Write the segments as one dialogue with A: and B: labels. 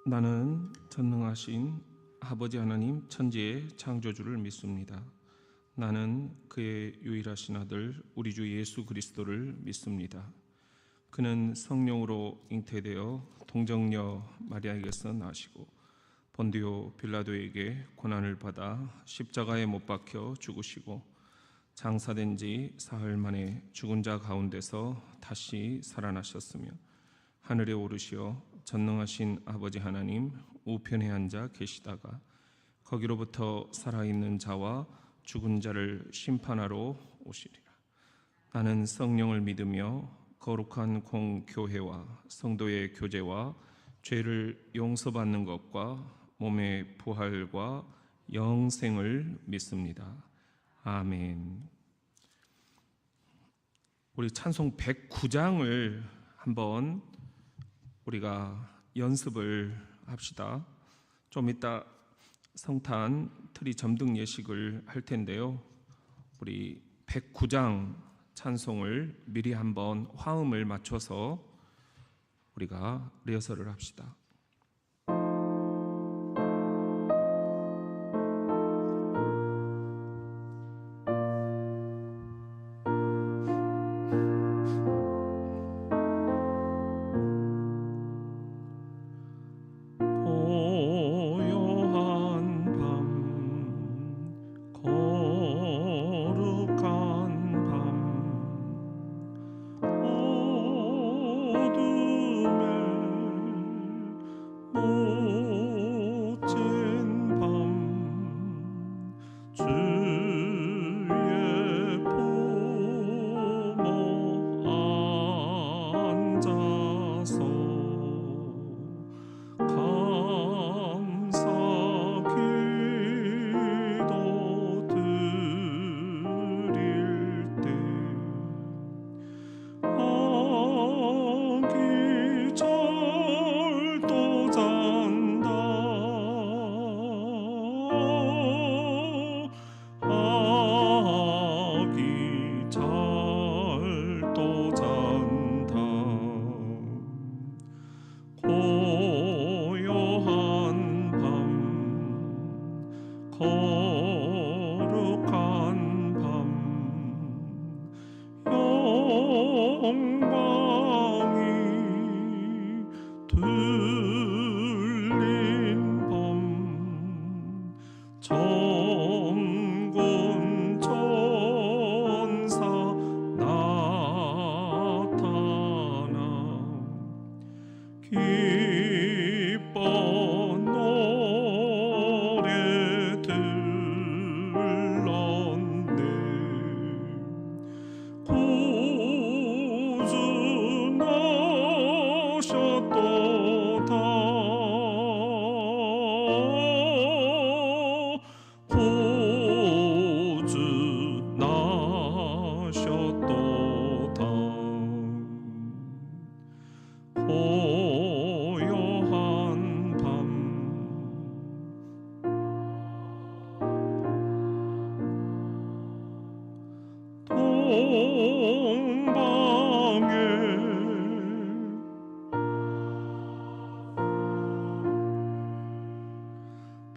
A: 나는 전능하신 아버지 하나님 천지의 창조주를 믿습니다. 나는 그의 유일하신 아들 우리 주 예수 그리스도를 믿습니다. 그는 성령으로 잉태되어 동정녀 마리아에게서 나시고 본디오 빌라도에게 고난을 받아 십자가에 못 박혀 죽으시고 장사된 지 사흘 만에 죽은 자 가운데서 다시 살아나셨으며 하늘에 오르시어 전능하신 아버지 하나님 우편에 앉아 계시다가 거기로부터 살아있는 자와 죽은 자를 심판하러 오시리라. 나는 성령을 믿으며 거룩한 공교회와 성도의 교제와 죄를 용서받는 것과 몸의 부활과 영생을 믿습니다. 아멘. 우리 찬송 109장을 한번 우리가 연습을 합시다. 좀 이따 성탄 트리 점등 예식을 할 텐데요. 우리 109장 찬송을 미리 한번 화음을 맞춰서 우리가 리허설을 합시다.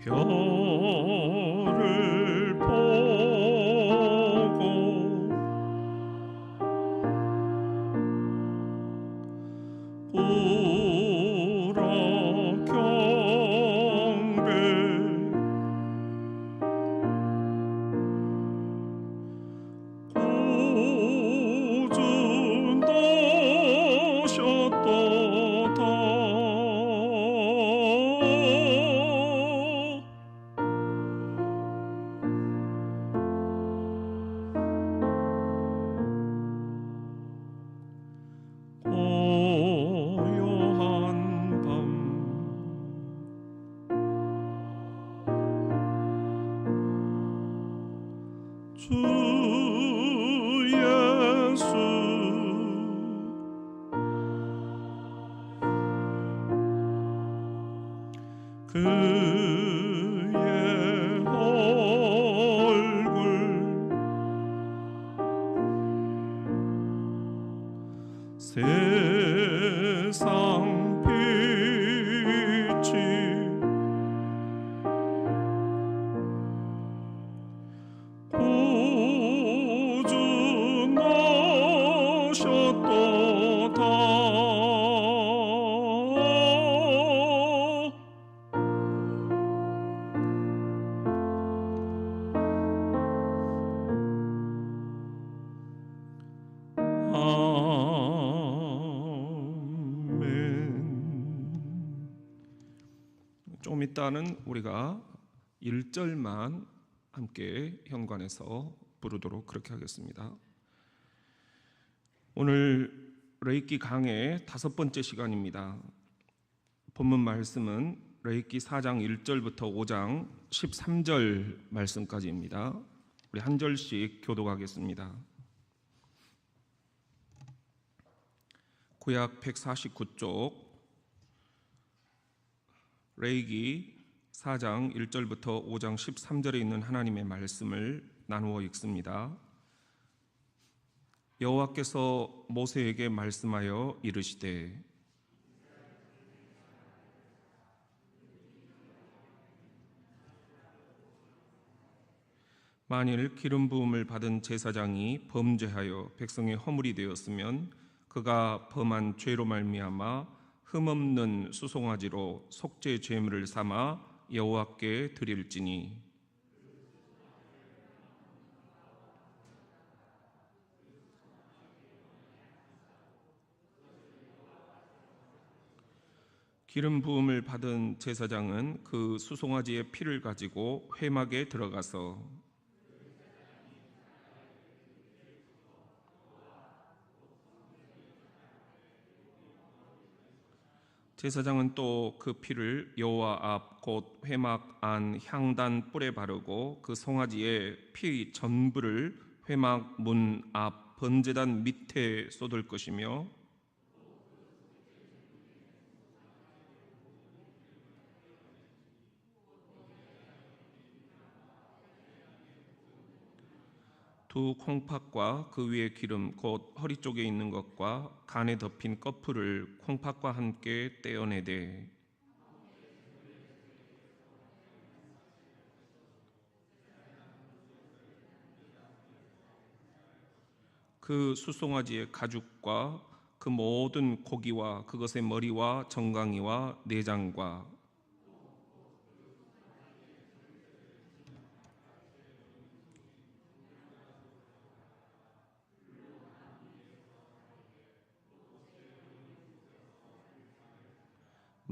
A: 별을 보고 울어 경배 구주 나셨도다. 주 예수 그의 얼굴 세상 빛이 좀 이따는 우리가 1절만 함께 현관에서 부르도록 그렇게 하겠습니다. 오늘 레이키 강의 5번째 시간입니다. 본문 말씀은 레이키 4장 1절부터 5장 13절 말씀까지입니다. 우리 한 절씩 교독하겠습니다. 구약 149쪽 레이기 4장 1절부터 5장 13절에 있는 하나님의 말씀을 나누어 읽습니다. 여호와께서 모세에게 말씀하여 이르시되 만일 기름 부음을 받은 제사장이 범죄하여 백성의 허물이 되었으면 그가 범한 죄로 말미암아 흠없는 수송아지로 속죄 제물을 삼아 여호와께 드릴지니 기름 부음을 받은 제사장은 그 수송아지의 피를 가지고 회막에 들어가서 제사장은 또 그 피를 여호와 앞 곧 회막 안 향단 뿔에 바르고 그 송아지의 피 전부를 회막 문 앞 번제단 밑에 쏟을 것이며 두 콩팥과 그 위에 기름 곧 허리 쪽에 있는 것과 간에 덮인 꺼풀을 콩팥과 함께 떼어내되 그 수송아지의 가죽과 그 모든 고기와 그것의 머리와 정강이와 내장과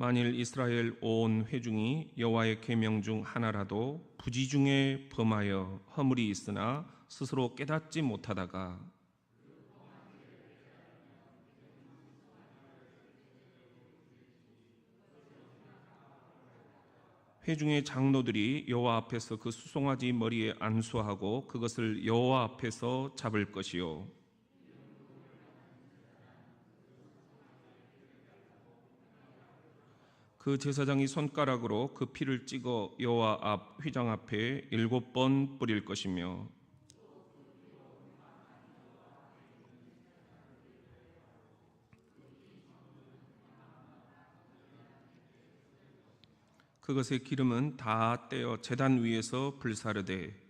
A: 만일 이스라엘 온 회중이 여호와의 계명 중 하나라도 부지 중에 범하여 허물이 있으나 스스로 깨닫지 못하다가 회중의 장로들이 여호와 앞에서 그 수송아지 머리에 안수하고 그것을 여호와 앞에서 잡을 것이요 그 제사장이 손가락으로 그 피를 찍어 여호와 앞 휘장 앞에 7번 뿌릴 것이며 그것의 기름은 다 떼어 제단 위에서 불사르되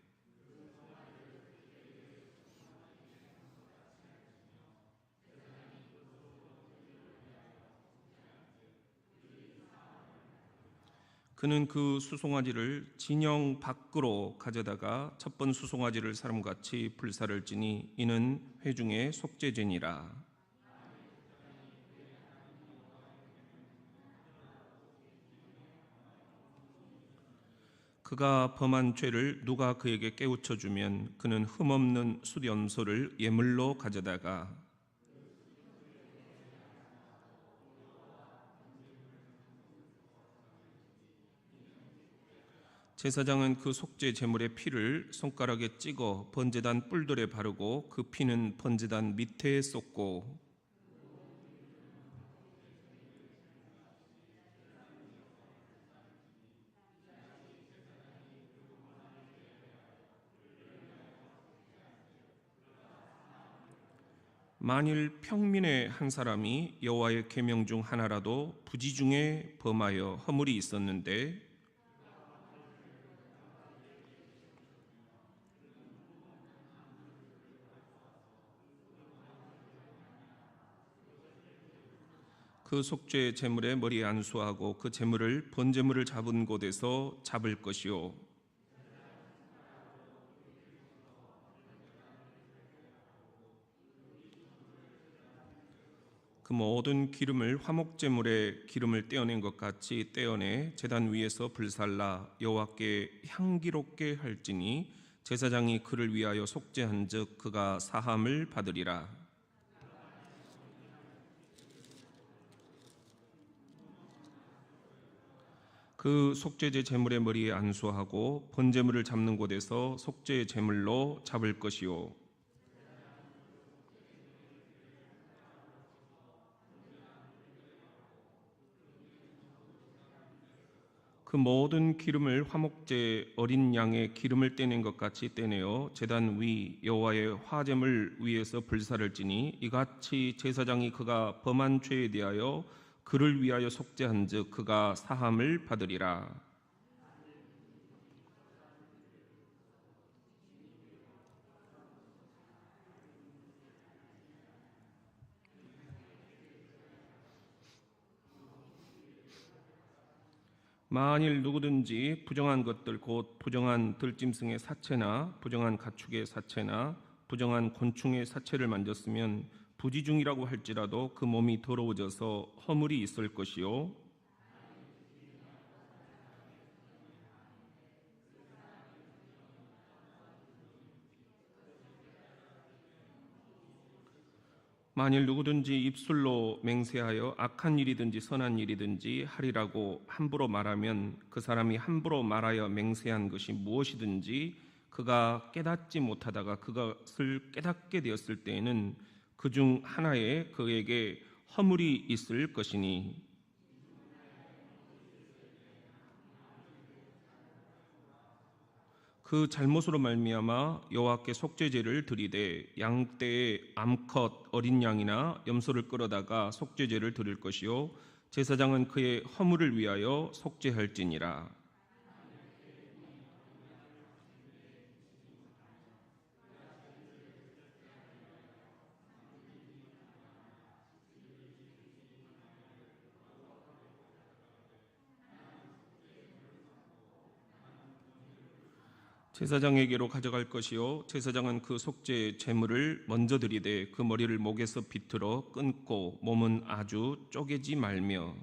A: 그는 그 수송아지를 진영 밖으로 가져다가 첫 번 수송아지를 사람같이 불사를지니 이는 회중의 속죄제니라. 그가 범한 죄를 누가 그에게 깨우쳐 주면 그는 흠없는 숫염소를 예물로 가져다가 제사장은 그 속죄 제물의 피를 손가락에 찍어 번제단 뿔들에 바르고 그 피는 번제단 밑에 쏟고 만일 평민의 한 사람이 여호와의 계명 중 하나라도 부지 중에 범하여 허물이 있었는데 그 속죄 제물의 머리에 안수하고 그 제물을 번제물을 잡은 곳에서 잡을 것이요 그 모든 기름을 화목제물의 기름을 떼어낸 것 같이 떼어내 제단 위에서 불살라 여호와께 향기롭게 할지니 제사장이 그를 위하여 속죄한즉 그가 사함을 받으리라. 그 속죄제 제물의 머리에 안수하고 번제물을 잡는 곳에서 속죄 제물로 잡을 것이요 그 모든 기름을 화목제 어린 양의 기름을 떼낸 것 같이 떼내어 제단 위 여호와의 화제물 위에서 불사를지니 이같이 제사장이 그가 범한 죄에 대하여 그를 위하여 속죄한즉 그가 사함을 받으리라. 만일 누구든지 부정한 것들 곧 부정한 들짐승의 사체나 부정한 가축의 사체나 부정한 곤충의 사체를 만졌으면 부지중이라고 할지라도 그 몸이 더러워져서 허물이 있을 것이요 만일 누구든지 입술로 맹세하여 악한 일이든지 선한 일이든지 하리라고 함부로 말하면 그 사람이 함부로 말하여 맹세한 것이 무엇이든지 그가 깨닫지 못하다가 그것을 깨닫게 되었을 때에는 그 중 하나에 그에게 허물이 있을 것이니 그 잘못으로 말미암아 여호와께 속죄제를 드리되 양떼의 암컷 어린 양이나 염소를 끌어다가 속죄제를 드릴 것이요 제사장은 그의 허물을 위하여 속죄할지니라. 제사장에게로 가져갈 것이요 제사장은 그 속죄 제물을 먼저 드리되 그 머리를 목에서 비틀어 끊고 몸은 아주 쪼개지 말며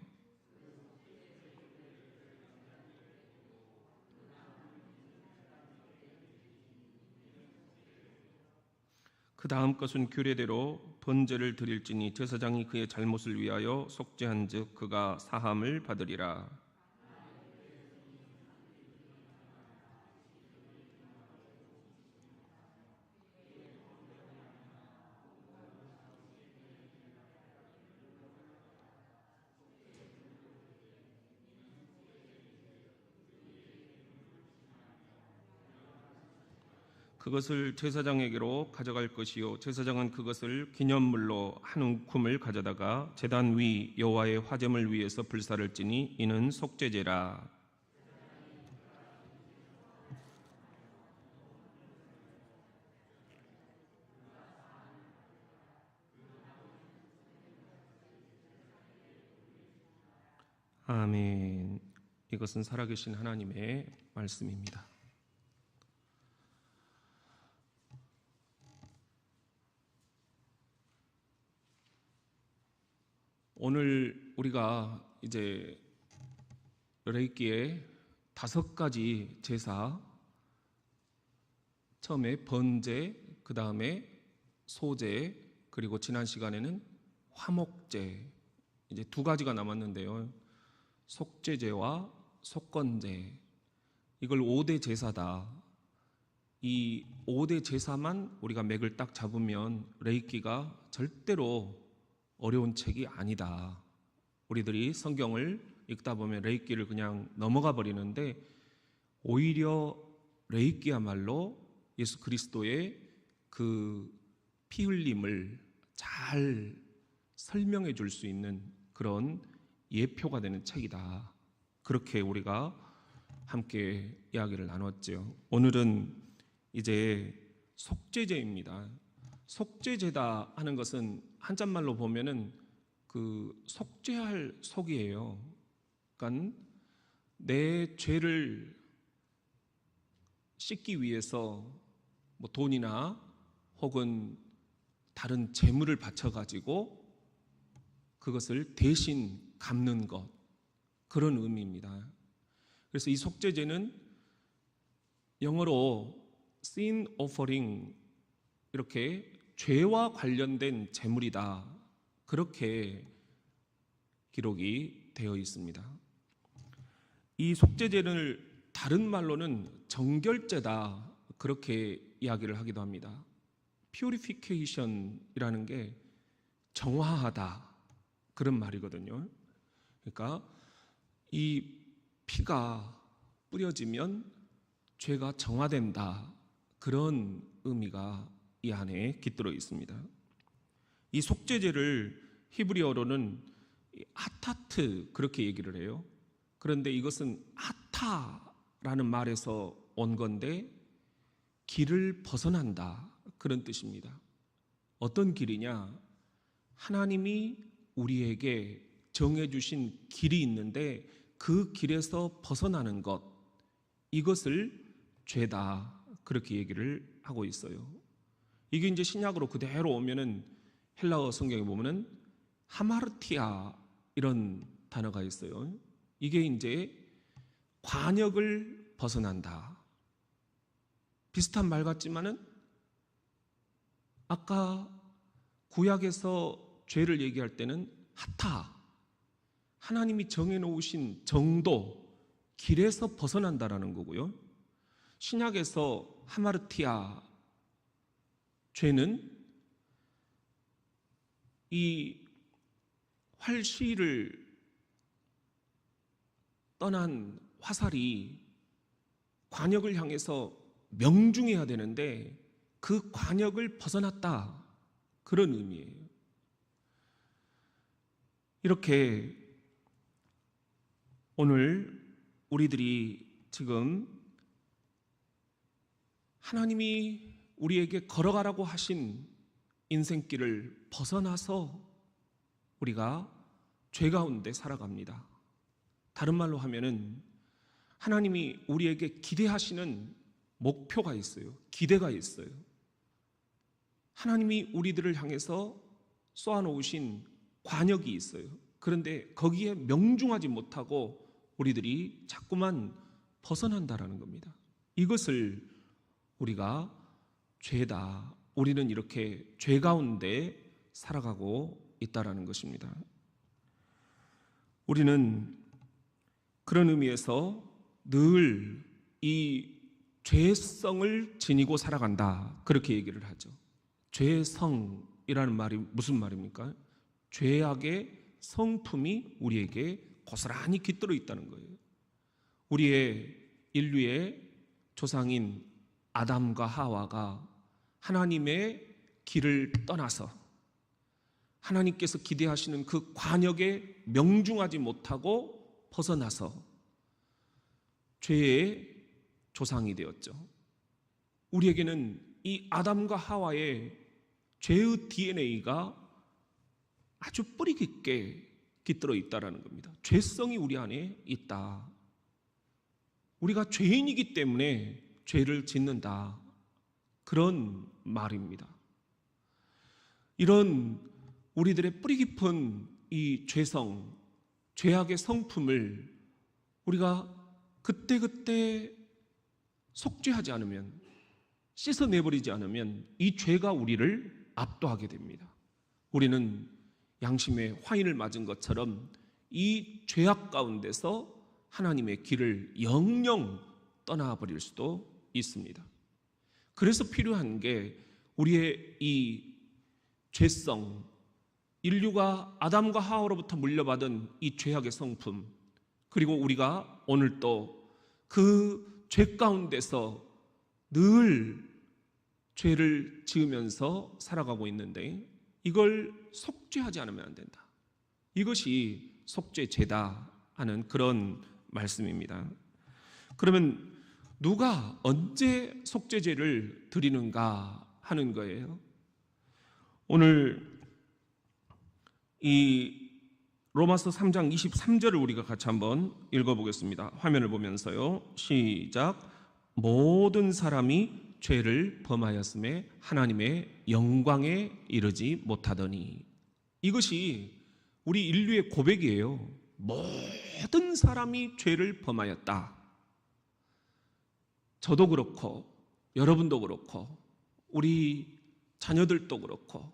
A: 그 다음 것은 규례대로 번제를 드릴지니 제사장이 그의 잘못을 위하여 속죄한즉 그가 사함을 받으리라. 그것을 제사장에게로 가져갈 것이요 제사장은 그것을 기념물로 한 움큼을 가져다가 제단 위 여호와의 화제물 위에서 불사를 지니 이는 속죄제라. 아멘. 이것은 살아계신 하나님의 말씀입니다. 오늘 우리가 이제 레이기의 5가지 제사, 처음에 번제, 그 다음에 소제, 그리고 지난 시간에는 화목제, 이제 2가지가 남았는데요. 속죄제와 속건제, 이걸 5대 제사다. 이 5대 제사만 우리가 맥을 딱 잡으면 레이기가 절대로 어려운 책이 아니다. 우리들이 성경을 읽다 보면 레이기를 그냥 넘어가 버리는데 오히려 레이기야말로 예수 그리스도의 그 피 흘림을 잘 설명해 줄 수 있는 그런 예표가 되는 책이다. 그렇게 우리가 함께 이야기를 나눴죠. 오늘은 이제 속죄제입니다. 속죄제다 하는 것은 한자말로 보면은 그 속죄할 속이에요. 그러니까 내 죄를 씻기 위해서 뭐 돈이나 혹은 다른 재물을 바쳐 가지고 그것을 대신 갚는 것, 그런 의미입니다. 그래서 이 속죄제는 영어로 sin offering, 이렇게 죄와 관련된 제물이다, 그렇게 기록이 되어 있습니다. 이 속죄제를 다른 말로는 정결제다, 그렇게 이야기를 하기도 합니다. purification이라는 게 정화하다, 그런 말이거든요. 그러니까 이 피가 뿌려지면 죄가 정화된다, 그런 의미가 이 안에 깃들어 있습니다. 이 속죄제를 히브리어로는 아타트, 그렇게 얘기를 해요. 그런데 이것은 아타라는 말에서 온 건데 길을 벗어난다, 그런 뜻입니다. 어떤 길이냐? 하나님이 우리에게 정해주신 길이 있는데 그 길에서 벗어나는 것, 이것을 죄다, 그렇게 얘기를 하고 있어요. 이게 이제 신약으로 그대로 오면은 헬라어 성경에 보면은 하마르티아, 이런 단어가 있어요. 이게 이제 관역을 벗어난다. 비슷한 말 같지만은 아까 구약에서 죄를 얘기할 때는 하타, 하나님이 정해놓으신 정도, 길에서 벗어난다라는 거고요. 신약에서 하마르티아, 죄는 이 활시를 떠난 화살이 관역을 향해서 명중해야 되는데 그 관역을 벗어났다, 그런 의미예요. 이렇게 오늘 우리들이 지금 하나님이 우리에게 걸어가라고 하신 인생길을 벗어나서 우리가 죄 가운데 살아갑니다. 다른 말로 하면은 하나님이 우리에게 기대하시는 목표가 있어요. 기대가 있어요. 하나님이 우리들을 향해서 쏘아놓으신 관역이 있어요. 그런데 거기에 명중하지 못하고 우리들이 자꾸만 벗어난다라는 겁니다. 이것을 우리가 죄다, 우리는 이렇게 죄 가운데 살아가고 있다라는 것입니다. 우리는 그런 의미에서 늘 이 죄성을 지니고 살아간다, 그렇게 얘기를 하죠. 죄성이라는 말이 무슨 말입니까? 죄악의 성품이 우리에게 고스란히 깃들어 있다는 거예요. 우리의 인류의 조상인 아담과 하와가 하나님의 길을 떠나서 하나님께서 기대하시는 그 관역에 명중하지 못하고 벗어나서 죄의 조상이 되었죠. 우리에게는 이 아담과 하와의 죄의 DNA가 아주 뿌리 깊게 깃들어 있다라는 겁니다. 죄성이 우리 안에 있다. 우리가 죄인이기 때문에 죄를 짓는다, 그런 말입니다. 이런 우리들의 뿌리 깊은 이 죄성, 죄악의 성품을 우리가 그때그때 속죄하지 않으면, 씻어내버리지 않으면 이 죄가 우리를 압도하게 됩니다. 우리는 양심의 화인을 맞은 것처럼 이 죄악 가운데서 하나님의 길을 영영 떠나버릴 수도 있습니다. 그래서 필요한 게 우리의 이 죄성, 인류가 아담과 하와로부터 물려받은 이 죄악의 성품, 그리고 우리가 오늘 또 그 죄 가운데서 늘 죄를 지으면서 살아가고 있는데 이걸 속죄하지 않으면 안 된다. 이것이 속죄제다 하는 그런 말씀입니다. 그러면 누가 언제 속죄제를 드리는가 하는 거예요. 오늘 이 로마서 3장 23절을 우리가 같이 한번 읽어보겠습니다. 화면을 보면서요. 시작. 모든 사람이 죄를 범하였음에 하나님의 영광에 이르지 못하더니. 이것이 우리 인류의 고백이에요. 모든 사람이 죄를 범하였다. 저도 그렇고 여러분도 그렇고 우리 자녀들도 그렇고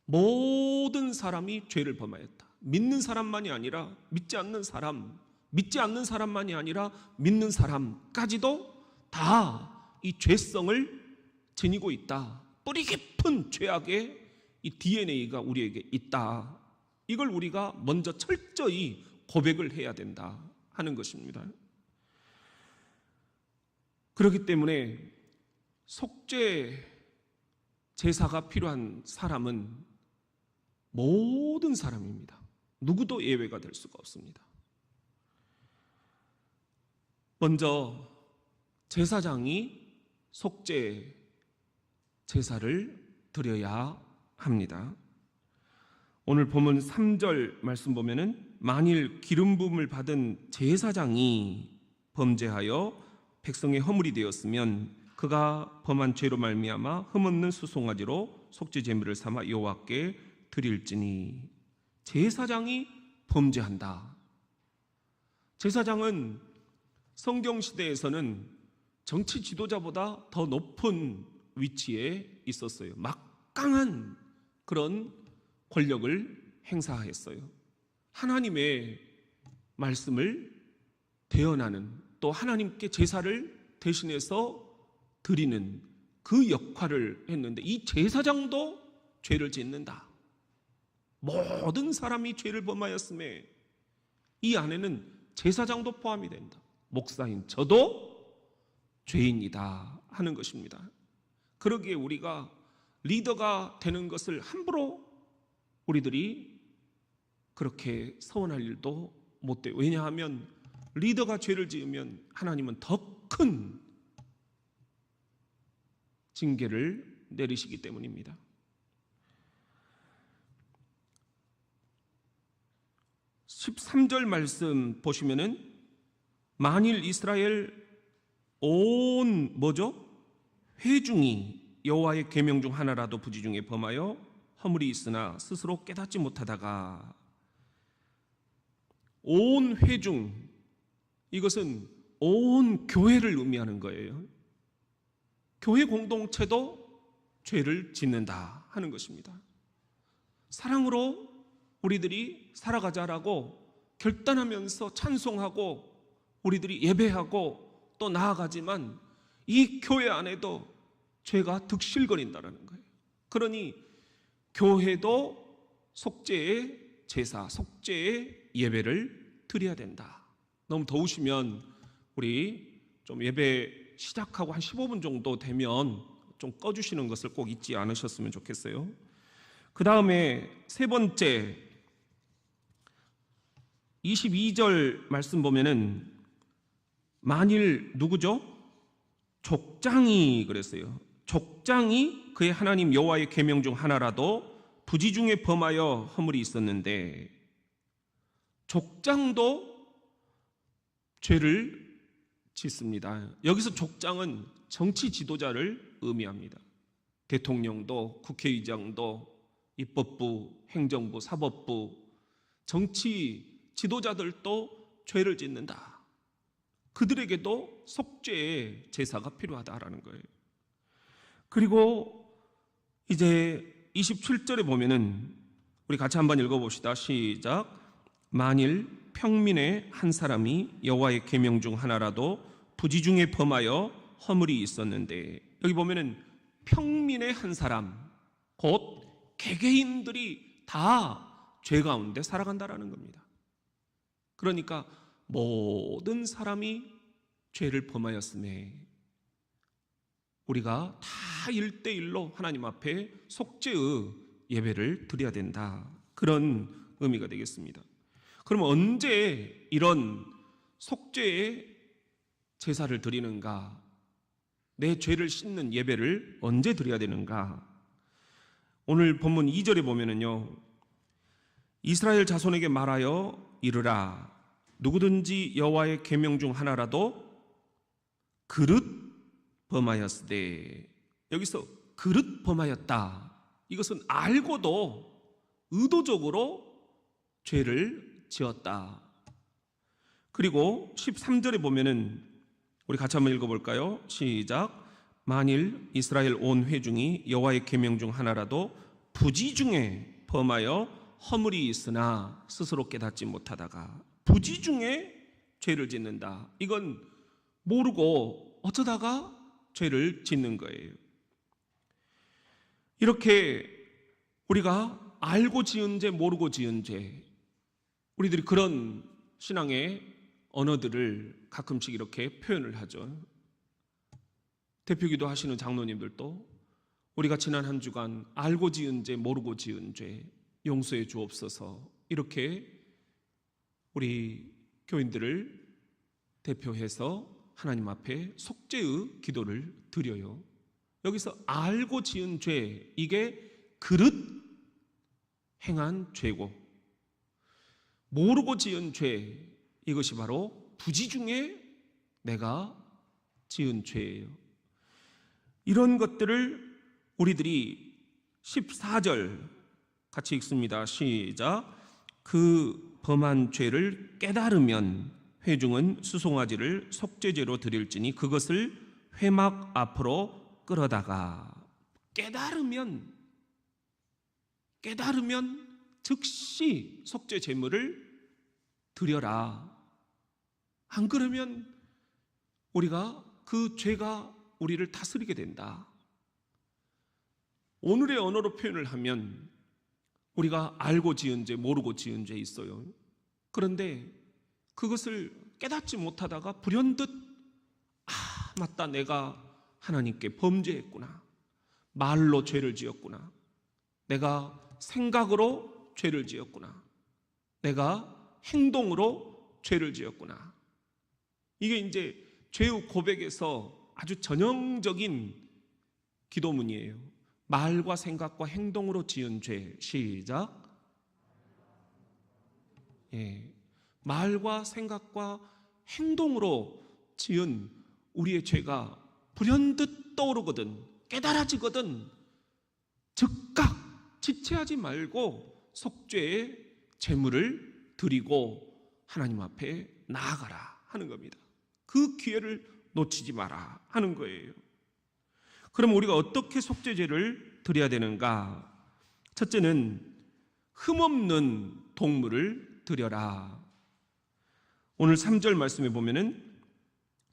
A: 모든 사람이 죄를 범하였다. 믿는 사람만이 아니라 믿지 않는 사람, 믿지 않는 사람만이 아니라 믿는 사람까지도 다 이 죄성을 지니고 있다. 뿌리 깊은 죄악의 이 DNA가 우리에게 있다. 이걸 우리가 먼저 철저히 고백을 해야 된다 하는 것입니다. 그렇기 때문에 속죄 제사가 필요한 사람은 모든 사람입니다. 누구도 예외가 될 수가 없습니다. 먼저 제사장이 속죄 제사를 드려야 합니다. 오늘 본문 3절 말씀 보면은 만일 기름 부음을 받은 제사장이 범죄하여 백성의 허물이 되었으면 그가 범한 죄로 말미암아 흠없는 수송아지로 속죄 제물을 삼아 여호와께 드릴지니. 제사장이 범죄한다. 제사장은 성경 시대에서는 정치 지도자보다 더 높은 위치에 있었어요. 막강한 그런 권력을 행사했어요. 하나님의 말씀을 대언하는, 또 하나님께 제사를 대신해서 드리는 그 역할을 했는데, 이 제사장도 죄를 짓는다. 모든 사람이 죄를 범하였음에 이 안에는 제사장도 포함이 된다. 목사인 저도 죄인이다 하는 것입니다. 그러기에 우리가 리더가 되는 것을 함부로 우리들이 그렇게 서원할 일도 못 돼요. 왜냐하면 리더가 죄를 지으면 하나님은 더 큰 징계를 내리시기 때문입니다. (13절) 말씀 보시면은 만일 이스라엘 온 회중이 여호와의 계명 중 하나라도 부지 중에 범하여 허물이 있으나 스스로 깨닫지 못하다가, 온 회중, 이것은 온 교회를 의미하는 거예요. 교회 공동체도 죄를 짓는다 하는 것입니다. 사랑으로 우리들이 살아가자라고 결단하면서 찬송하고 우리들이 예배하고 또 나아가지만 이 교회 안에도 죄가 득실거린다는 거예요. 그러니 교회도 속죄의 제사, 속죄의 예배를 드려야 된다. 너무 더우시면 우리 좀 예배 시작하고 한 15분 정도 되면 좀 꺼주시는 것을 꼭 잊지 않으셨으면 좋겠어요. 그 다음에 세 번째 22절 말씀 보면은 만일 누구죠? 족장이 그랬어요. 족장이 그의 하나님 여호와의 계명 중 하나라도 부지 중에 범하여 허물이 있었는데, 족장도 죄를 짓습니다. 여기서 족장은 정치 지도자를 의미합니다. 대통령도, 국회의장도, 입법부, 행정부, 사법부, 정치 지도자들도 죄를 짓는다. 그들에게도 속죄의 제사가 필요하다라는 거예요. 그리고 이제 27절에 보면은 우리 같이 한번 읽어봅시다. 시작. 만일 평민의 한 사람이 여호와의 계명 중 하나라도 부지 중에 범하여 허물이 있었는데, 여기 보면은 평민의 한 사람, 곧 개개인들이 다 죄 가운데 살아간다라는 겁니다. 그러니까 모든 사람이 죄를 범하였음에 우리가 다 1대1로 하나님 앞에 속죄의 예배를 드려야 된다. 그런 의미가 되겠습니다. 그럼 언제 이런 속죄의 제사를 드리는가? 내 죄를 씻는 예배를 언제 드려야 되는가? 오늘 본문 2절에 보면은요, 이스라엘 자손에게 말하여 이르라. 누구든지 여호와의 계명 중 하나라도 그릇 범하였으되, 여기서 그릇 범하였다. 이것은 알고도 의도적으로 죄를 지었다. 그리고 13절에 보면은 우리 같이 한번 읽어볼까요? 시작. 만일 이스라엘 온 회중이 여호와의 계명 중 하나라도 부지 중에 범하여 허물이 있으나 스스로 깨닫지 못하다가, 부지 중에 죄를 짓는다. 이건 모르고 어쩌다가 죄를 짓는 거예요. 이렇게 우리가 알고 지은 죄, 모르고 지은 죄, 우리들이 그런 신앙의 언어들을 가끔씩 이렇게 표현을 하죠. 대표기도 하시는 장로님들도 우리가 지난 한 주간 알고 지은 죄, 모르고 지은 죄 용서해 주옵소서, 이렇게 우리 교인들을 대표해서 하나님 앞에 속죄의 기도를 드려요. 여기서 알고 지은 죄, 이게 그릇 행한 죄고, 모르고 지은 죄, 이것이 바로 부지 중에 내가 지은 죄예요. 이런 것들을 우리들이 14절 같이 읽습니다. 시작. 그 범한 죄를 깨달으면 회중은 수송아지를 속죄제로 드릴지니 그것을 회막 앞으로 끌어다가. 깨달으면 즉시 속죄 제물을 드려라. 안 그러면 우리가 그 죄가 우리를 다스리게 된다. 오늘의 언어로 표현을 하면 우리가 알고 지은 죄, 모르고 지은 죄 있어요. 그런데 그것을 깨닫지 못하다가 불현듯 맞다, 내가 하나님께 범죄했구나, 말로 죄를 지었구나, 내가 생각으로 죄를 지었구나, 내가 행동으로 죄를 지었구나. 이게 이제 죄의 고백에서 아주 전형적인 기도문이에요. 말과 생각과 행동으로 지은 죄. 시작. 말과 생각과 행동으로 지은 우리의 죄가 불현듯 떠오르거든, 깨달아지거든, 즉각 지체하지 말고 속죄의 제물을 드리고 하나님 앞에 나아가라 하는 겁니다. 그 기회를 놓치지 마라 하는 거예요. 그럼 우리가 어떻게 속죄제를 드려야 되는가? 첫째는 흠없는 동물을 드려라. 오늘 3절 말씀에 보면은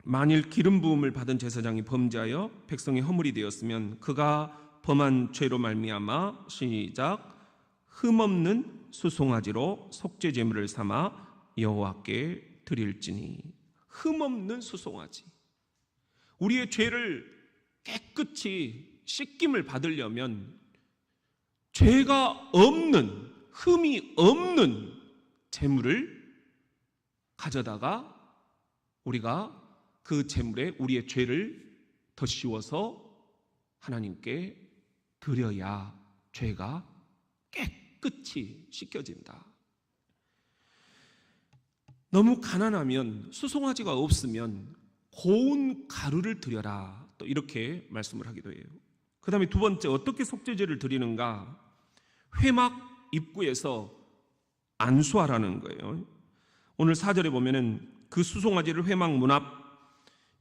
A: 만일 기름 부음을 받은 제사장이 범죄하여 백성의 허물이 되었으면 그가 범한 죄로 말미암아 시작 흠없는 수송아지로 속죄 제물을 삼아 여호와께 드릴지니. 흠없는 수송아지. 우리의 죄를 깨끗이 씻김을 받으려면 죄가 없는, 흠이 없는 제물을 가져다가 우리가 그 제물에 우리의 죄를 더 씌워서 하나님께 드려야 죄가 깨끗이 씻겨진다. 너무 가난하면, 수송아지가 없으면 고운 가루를 드려라, 또 이렇게 말씀을 하기도 해요. 그 다음에 두 번째, 어떻게 속죄제를 드리는가? 회막 입구에서 안수하라는 거예요. 오늘 4절에 보면은 그 수송아지를 회막 문 앞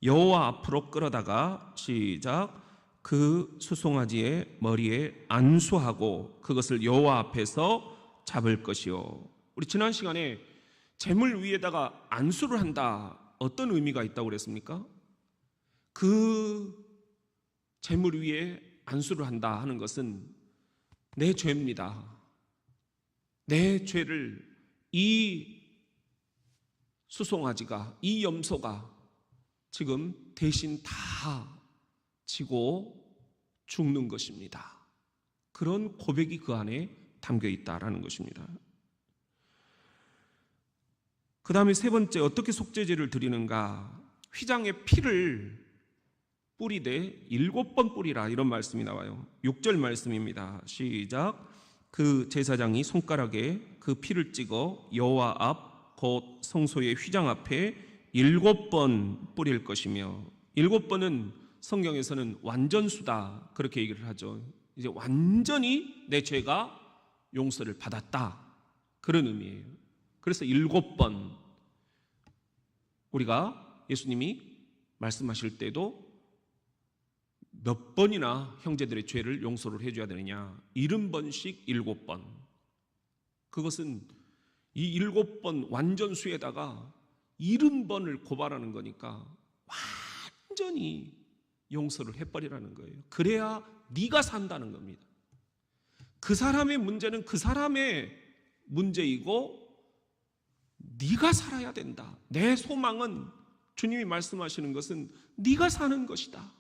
A: 여호와 앞으로 끌어다가 시작 그 수송아지의 머리에 안수하고 그것을 여호와 앞에서 잡을 것이요. 우리 지난 시간에 제물 위에다가 안수를 한다, 어떤 의미가 있다고 그랬습니까? 그 제물 위에 안수를 한다 하는 것은 내 죄입니다. 내 죄를 이 수송아지가, 이 염소가 지금 대신 다 지고 죽는 것입니다. 그런 고백이 그 안에 담겨 있다라는 것입니다. 그 다음에 세 번째, 어떻게 속죄제를 드리는가? 휘장에 피를 뿌리되 7번 뿌리라, 이런 말씀이 나와요. 6절 말씀입니다. 시작. 그 제사장이 손가락에 그 피를 찍어 여호와 앞 곧 성소의 휘장 앞에 7번 뿌릴 것이며, 7번은 성경에서는 완전수다 그렇게 얘기를 하죠. 이제 완전히 내 죄가 용서를 받았다, 그런 의미예요. 그래서 7번 우리가 예수님이 말씀하실 때도 몇 번이나 형제들의 죄를 용서를 해줘야 되느냐? 70번씩 7번. 그것은 이 7번 완전수에다가 70번을 고발하는 거니까 완전히 용서를 해버리라는 거예요. 그래야 네가 산다는 겁니다. 그 사람의 문제는 그 사람의 문제이고 네가 살아야 된다. 내 소망은 주님이 말씀하시는 것은 네가 사는 것이다.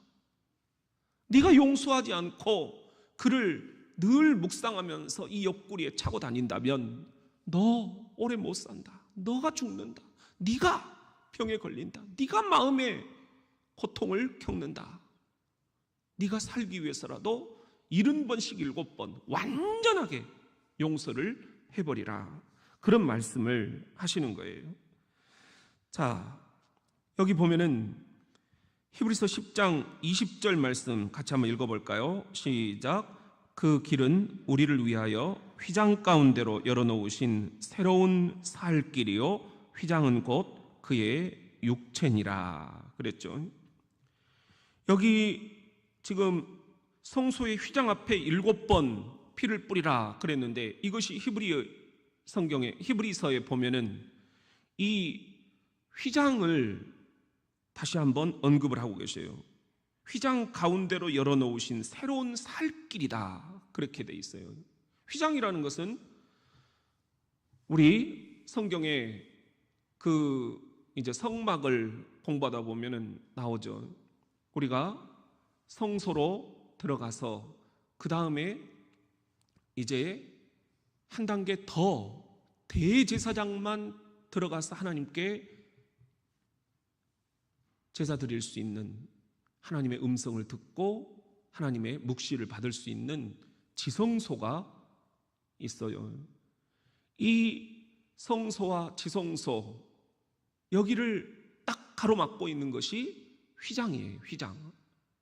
A: 네가 용서하지 않고 그를 늘 묵상하면서 이 옆구리에 차고 다닌다면 너 오래 못 산다. 너가 죽는다. 네가 병에 걸린다. 네가 마음의 고통을 겪는다. 네가 살기 위해서라도 70번씩 7번 완전하게 용서를 해버리라. 그런 말씀을 하시는 거예요. 자, 여기 보면은 히브리서 10장 20절 말씀 같이 한번 읽어볼까요? 시작. 그 길은 우리를 위하여 휘장 가운데로 열어놓으신 새로운 살 길이요 휘장은 곧 그의 육체니라 그랬죠. 여기 지금 성소의 휘장 앞에 7번 피를 뿌리라 그랬는데 이것이 히브리서에 보면은 이 휘장을 다시 한번 언급을 하고 계세요. 휘장 가운데로 열어놓으신 새로운 살길이다 그렇게 돼 있어요. 휘장이라는 것은 우리 성경에 이제 성막을 공부하다 보면은 나오죠. 우리가 성소로 들어가서 그 다음에 이제 한 단계 더 대제사장만 들어가서 하나님께 제사 드릴 수 있는, 하나님의 음성을 듣고 하나님의 묵시를 받을 수 있는 지성소가 있어요. 이 성소와 지성소 여기를 딱 가로막고 있는 것이 휘장이에요. 휘장.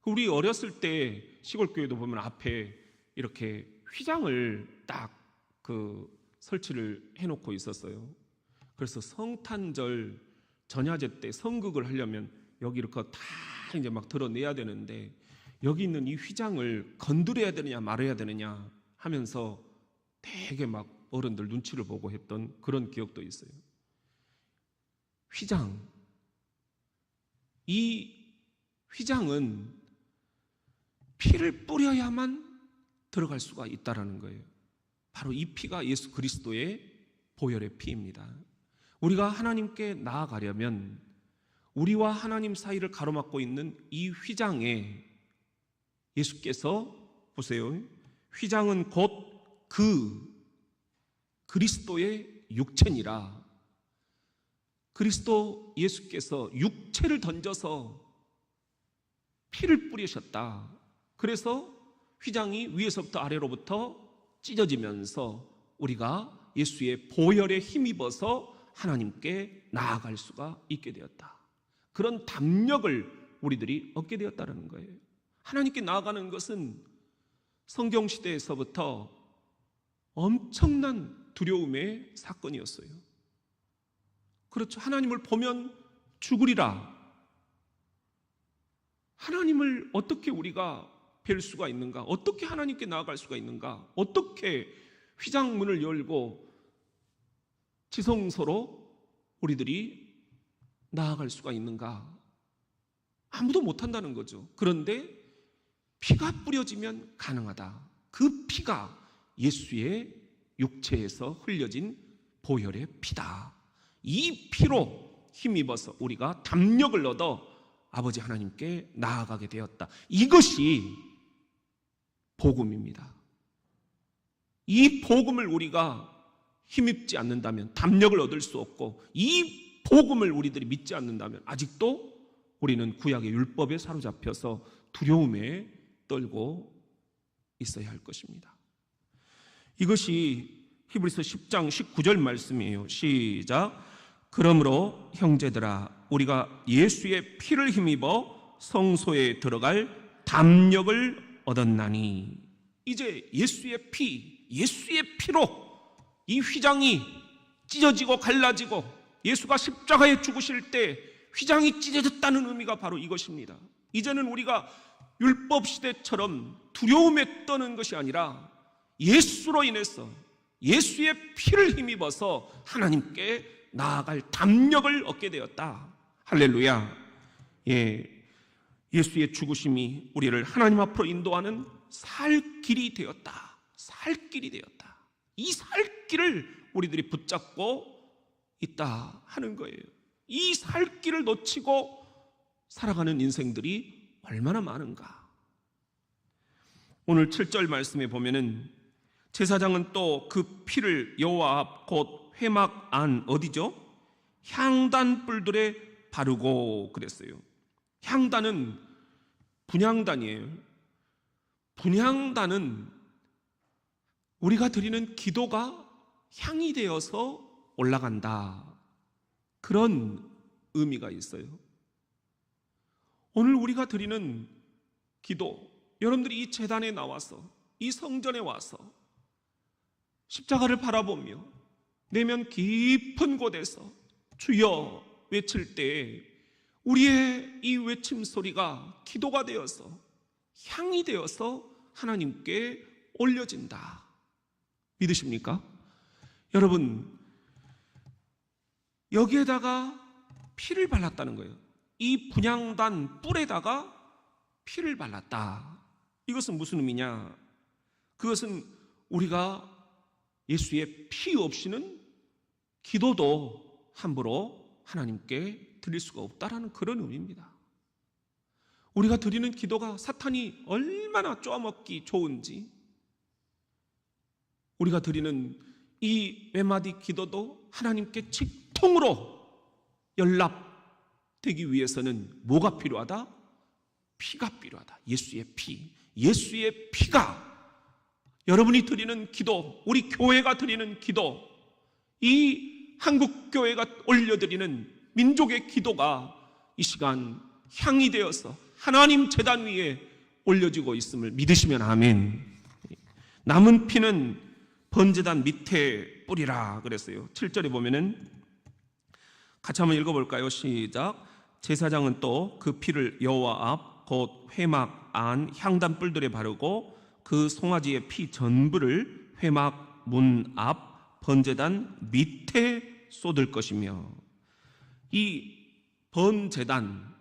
A: 우리 어렸을 때 시골교회도 보면 앞에 이렇게 휘장을 딱 설치를 해놓고 있었어요. 그래서 성탄절 전야제 때 성극을 하려면 여기 이렇게 다 이제 막 드러내야 되는데 여기 있는 이 휘장을 건드려야 되느냐 말아야 되느냐 하면서 되게 막 어른들 눈치를 보고 했던 그런 기억도 있어요. 휘장. 이 휘장은 피를 뿌려야만 들어갈 수가 있다라는 거예요. 바로 이 피가 예수 그리스도의 보혈의 피입니다. 우리가 하나님께 나아가려면 우리와 하나님 사이를 가로막고 있는 이 휘장에 예수께서 보세요. 휘장은 곧 그리스도의 육체니라. 그리스도 예수께서 육체를 던져서 피를 뿌리셨다. 그래서 휘장이 위에서부터 아래로부터 찢어지면서 우리가 예수의 보혈에 힘입어서 하나님께 나아갈 수가 있게 되었다. 그런 담력을 우리들이 얻게 되었다는 거예요. 하나님께 나아가는 것은 성경시대에서부터 엄청난 두려움의 사건이었어요. 그렇죠. 하나님을 보면 죽으리라. 하나님을 어떻게 우리가 뵐 수가 있는가? 어떻게 하나님께 나아갈 수가 있는가? 어떻게 휘장문을 열고 지성소로 우리들이 나아갈 수가 있는가? 아무도 못한다는 거죠. 그런데 피가 뿌려지면 가능하다. 그 피가 예수의 육체에서 흘려진 보혈의 피다. 이 피로 힘입어서 우리가 담력을 얻어 아버지 하나님께 나아가게 되었다. 이것이 복음입니다. 이 복음을 우리가 힘입지 않는다면 담력을 얻을 수 없고, 이 복음을 우리들이 믿지 않는다면 아직도 우리는 구약의 율법에 사로잡혀서 두려움에 떨고 있어야 할 것입니다. 이것이 히브리서 10장 19절 말씀이에요. 시작. 그러므로 형제들아, 우리가 예수의 피를 힘입어 성소에 들어갈 담력을 얻었나니. 이제 예수의 피로 이 휘장이 찢어지고 갈라지고 예수가 십자가에 죽으실 때 휘장이 찢어졌다는 의미가 바로 이것입니다. 이제는 우리가 율법 시대처럼 두려움에 떠는 것이 아니라 예수로 인해서 예수의 피를 힘입어서 하나님께 나아갈 담력을 얻게 되었다. 할렐루야. 예수의 죽으심이 우리를 하나님 앞으로 인도하는 살 길이 되었다. 살 길이 되었다. 이 살 길을 우리들이 붙잡고 있다 하는 거예요. 이 살 길을 놓치고 살아가는 인생들이 얼마나 많은가. 오늘 7절 말씀에 보면은 제사장은 또 그 피를 여호와 앞 곧 회막 안 어디죠? 향단 뿔들에 바르고 그랬어요. 향단은 분향단이에요. 분향단은 우리가 드리는 기도가 향이 되어서 올라간다, 그런 의미가 있어요. 오늘 우리가 드리는 기도, 여러분들이 이 제단에 나와서 이 성전에 와서 십자가를 바라보며 내면 깊은 곳에서 주여 외칠 때 우리의 이 외침 소리가 기도가 되어서 향이 되어서 하나님께 올려진다. 믿으십니까? 여러분, 여기에다가 피를 발랐다는 거예요. 이 분향단 뿔에다가 피를 발랐다. 이것은 무슨 의미냐? 그것은 우리가 예수의 피 없이는 기도도 함부로 하나님께 드릴 수가 없다라는 그런 의미입니다. 우리가 드리는 기도가 사탄이 얼마나 쪼아먹기 좋은지, 우리가 드리는 이 외마디 기도도 하나님께 직통으로 연락되기 위해서는 뭐가 필요하다? 피가 필요하다. 예수의 피. 예수의 피가 여러분이 드리는 기도, 우리 교회가 드리는 기도, 이 한국교회가 올려드리는 민족의 기도가 이 시간 향이 되어서 하나님 제단 위에 올려지고 있음을 믿으시면 아멘. 남은 피는 번제단 밑에 뿌리라 그랬어요. 7절에 보면은 같이 한번 읽어볼까요? 시작. 제사장은 또 그 피를 여호와 앞 곧 회막 안 향단 뿔들에 바르고 그 송아지의 피 전부를 회막 문 앞 번제단 밑에 쏟을 것이며, 이 번제단,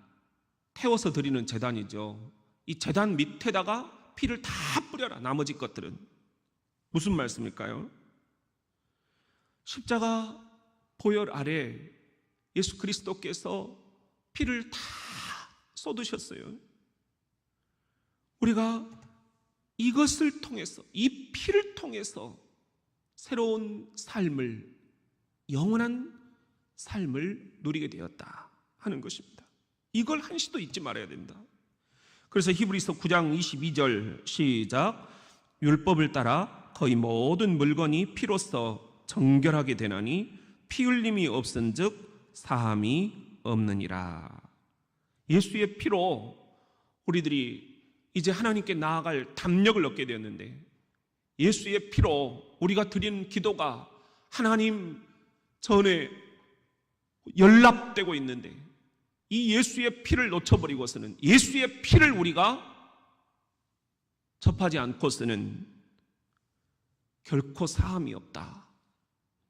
A: 태워서 드리는 제단이죠. 이 제단 밑에다가 피를 다 뿌려라. 나머지 것들은 무슨 말씀일까요? 십자가 보혈 아래 예수 그리스도께서 피를 다 쏟으셨어요. 우리가 이것을 통해서, 이 피를 통해서 새로운 삶을, 영원한 삶을 누리게 되었다 하는 것입니다. 이걸 한시도 잊지 말아야 됩니다. 그래서 히브리서 9장 22절 시작. 율법을 따라 거의 모든 물건이 피로써 정결하게 되나니 피 흘림이 없은즉 사함이 없느니라. 예수의 피로 우리들이 이제 하나님께 나아갈 담력을 얻게 되었는데, 예수의 피로 우리가 드리는 기도가 하나님 전에 연락되고 있는데, 이 예수의 피를 놓쳐버리고서는, 예수의 피를 우리가 접하지 않고서는 결코 사함이 없다,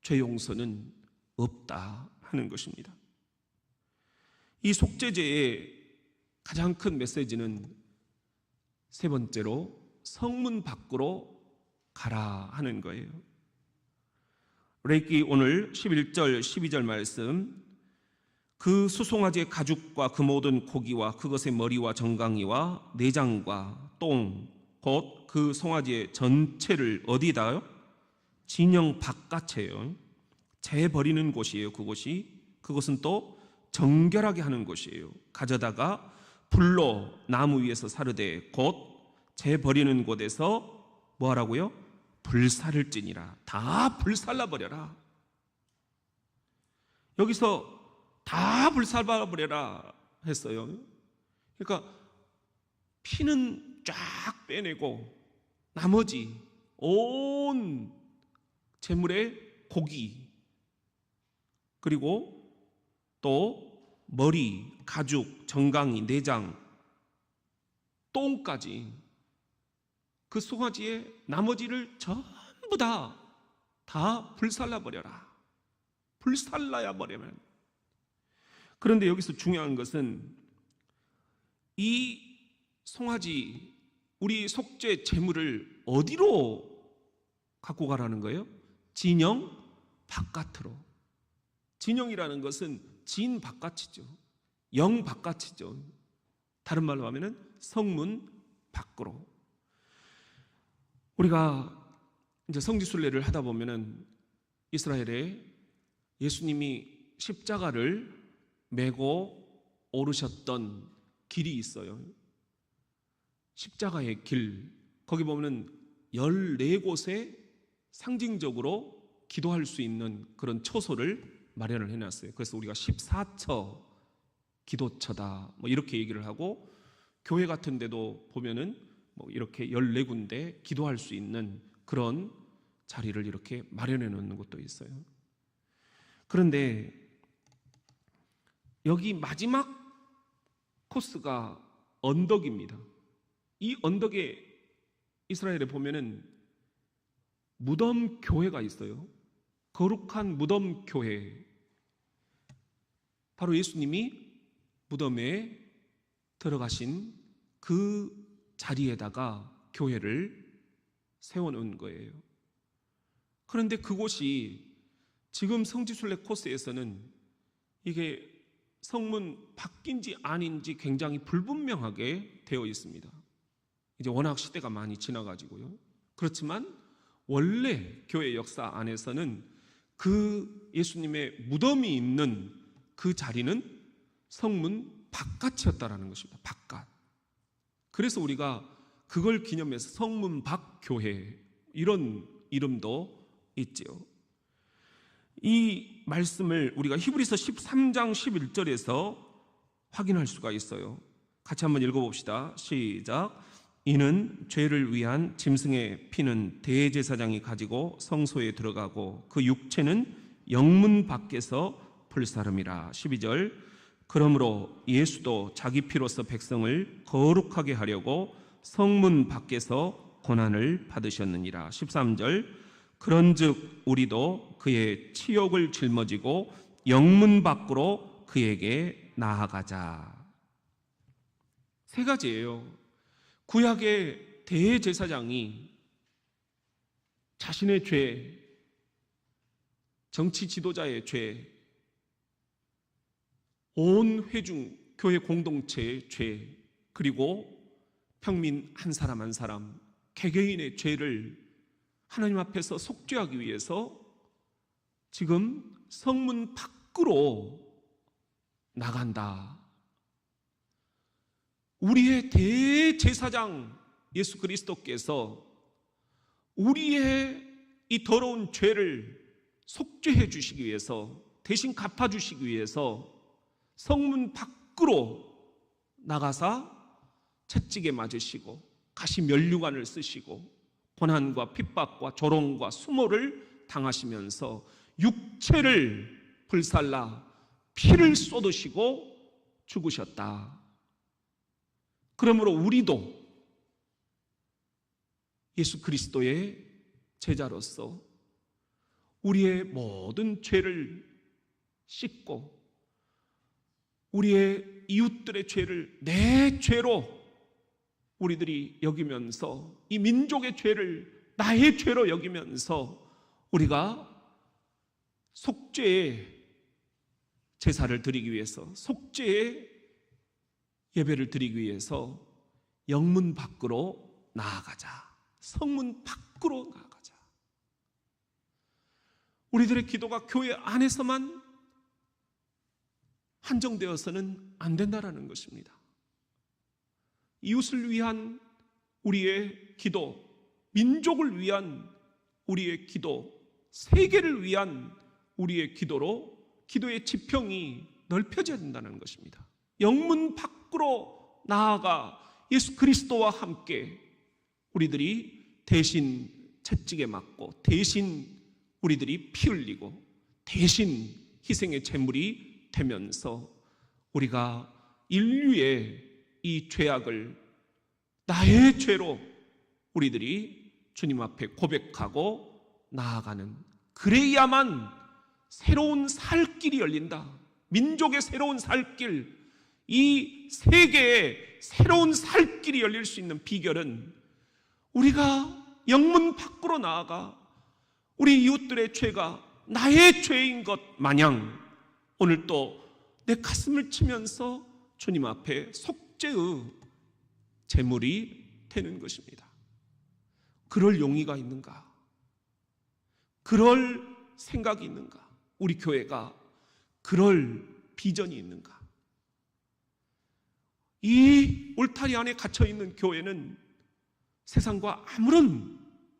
A: 죄 용서는 없다 하는 것입니다. 이 속죄제의 가장 큰 메시지는 세 번째로 성문 밖으로 가라 하는 거예요. 레이기 오늘 11절 12절 말씀, 그 수송아지의 가죽과 그 모든 고기와 그것의 머리와 정강이와 내장과 똥 곧 그 송아지의 전체를 어디다요? 진영 바깥에요. 재버리는 곳이에요. 그곳은 또 정결하게 하는 곳이에요. 가져다가 불로 나무 위에서 사르되 곧 재버리는 곳에서 뭐 하라고요? 불살을 찌니라. 다 불살라 버려라. 여기서 다 불살라 버려라 했어요. 그러니까 피는 쫙 빼내고 나머지 온 재물의 고기, 그리고 또 머리, 가죽, 정강이, 내장, 똥까지 그 송아지의 나머지를 전부 다 불살라 버려라. 불살라야 버리면. 그런데 여기서 중요한 것은 이 송아지, 우리 속죄 제물을 어디로 갖고 가라는 거예요? 진영 바깥으로. 진영이라는 것은 진 바깥이죠. 영 바깥이죠. 다른 말로 하면은 성문 밖으로. 우리가 이제 성지순례를 하다 보면은 이스라엘에 예수님이 십자가를 메고 오르셨던 길이 있어요. 십자가의 길. 거기 보면은 14곳에 상징적으로 기도할 수 있는 그런 처소를 마련을 해놨어요. 그래서 우리가 14처 기도처다 뭐 이렇게 얘기를 하고, 교회 같은 데도 보면은 뭐 이렇게 14군데 기도할 수 있는 그런 자리를 이렇게 마련해 놓는 곳도 있어요. 그런데 여기 마지막 코스가 언덕입니다. 이 언덕에 이스라엘에 보면은 무덤 교회가 있어요. 거룩한 무덤 교회. 바로 예수님이 무덤에 들어가신 그 자리에다가 교회를 세워놓은 거예요. 그런데 그곳이 지금 성지순례 코스에서는 이게 성문 밖인지 아닌지 굉장히 불분명하게 되어 있습니다. 이제 워낙 시대가 많이 지나가지고요. 그렇지만 원래 교회 역사 안에서는 그 예수님의 무덤이 있는 그 자리는 성문 바깥이었다라는 것입니다. 바깥. 그래서 우리가 그걸 기념해서 성문 밖 교회 이런 이름도 있지요. 이 말씀을 우리가 히브리서 13장 11절에서 확인할 수가 있어요. 같이 한번 읽어봅시다. 시작. 이는 죄를 위한 짐승의 피는 대제사장이 가지고 성소에 들어가고 그 육체는 영문 밖에서 불사름이라. 12절. 그러므로 예수도 자기 피로서 백성을 거룩하게 하려고 성문 밖에서 고난을 받으셨느니라. 13절. 그런즉 우리도 그의 치욕을 짊어지고 영문 밖으로 그에게 나아가자. 세 가지예요. 구약의 대제사장이 자신의 죄, 정치 지도자의 죄, 온 회중 교회 공동체의 죄, 그리고 평민 한 사람 한 사람 개개인의 죄를 하나님 앞에서 속죄하기 위해서 지금 성문 밖으로 나간다. 우리의 대제사장 예수 그리스도께서 우리의 이 더러운 죄를 속죄해 주시기 위해서, 대신 갚아 주시기 위해서 성문 밖으로 나가사 채찍에 맞으시고 가시 면류관을 쓰시고 고난과 핍박과 조롱과 수모를 당하시면서 육체를 불살라 피를 쏟으시고 죽으셨다. 그러므로 우리도 예수 그리스도의 제자로서 우리의 모든 죄를 씻고 우리의 이웃들의 죄를 내 죄로 우리들이 여기면서, 이 민족의 죄를 나의 죄로 여기면서 우리가 속죄의 제사를 드리기 위해서, 속죄의 예배를 드리기 위해서 영문 밖으로 나아가자. 성문 밖으로 나아가자. 우리들의 기도가 교회 안에서만 한정되어서는 안 된다라는 것입니다. 이웃을 위한 우리의 기도, 민족을 위한 우리의 기도, 세계를 위한 우리의 기도로 기도의 지평이 넓혀져야 된다는 것입니다. 영문 밖으로 나아가 예수 그리스도와 함께 우리들이 대신 채찍에 맞고 대신 우리들이 피 흘리고 대신 희생의 제물이 되면서 우리가 인류의 이 죄악을 나의 죄로 우리들이 주님 앞에 고백하고 나아가는, 그래야만 새로운 살 길이 열린다. 민족의 새로운 살 길, 이 세계의 새로운 살 길이 열릴 수 있는 비결은 우리가 영문 밖으로 나아가 우리 이웃들의 죄가 나의 죄인 것 마냥 오늘 또 내 가슴을 치면서 주님 앞에 속죄의 제물이 되는 것입니다. 그럴 용의가 있는가? 그럴 생각이 있는가? 우리 교회가 그럴 비전이 있는가? 이 울타리 안에 갇혀있는 교회는 세상과 아무런